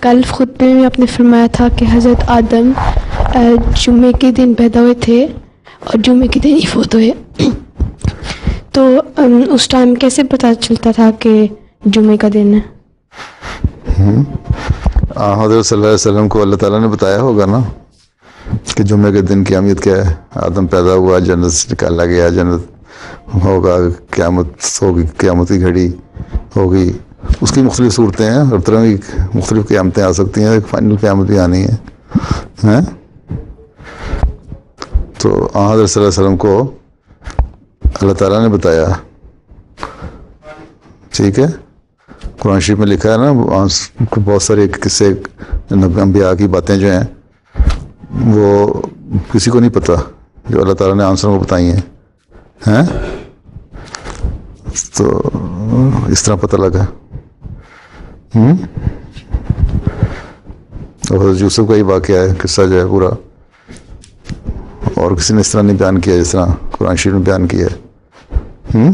کل خطبے میں آپ نے فرمایا تھا کہ حضرت آدم جمعے کے دن پیدا ہوئے تھے اور جمعے کے دن ہی فوت ہوئے، تو اس ٹائم کیسے پتہ چلتا تھا کہ جمعے کا دن ہے؟ حضرت صلی اللہ علیہ وسلم کو اللہ تعالیٰ نے بتایا ہوگا نا کہ جمعے کے دن کی اہمیت کیا ہے. آدم پیدا ہوا، جنت سے نکالا گیا، جنت ہوگا، قیامت ہوگی، قیامت کی گھڑی ہوگی. اس کی مختلف صورتیں ہیں، ہر طرح کی مختلف قیامتیں آ سکتی ہیں، ایک فائنل قیامت بھی آنی ہے. تو حضرت صلی اللہ علیہ وسلم کو اللہ تعالیٰ نے بتایا. ٹھیک ہے، قرآن شریف میں لکھا ہے نا، بہت سارے قصے انبیاء کی باتیں جو ہیں وہ کسی کو نہیں پتہ، جو اللہ تعالیٰ نے آنسر کو بتائی ہیں. تو اس طرح پتہ لگا. اور حضرت یوسف کا ہی واقعہ ہے، قصہ جو ہے پورا، اور کسی نے اس طرح نہیں بیان کیا جس طرح قرآن شریف میں بیان کیا ہے.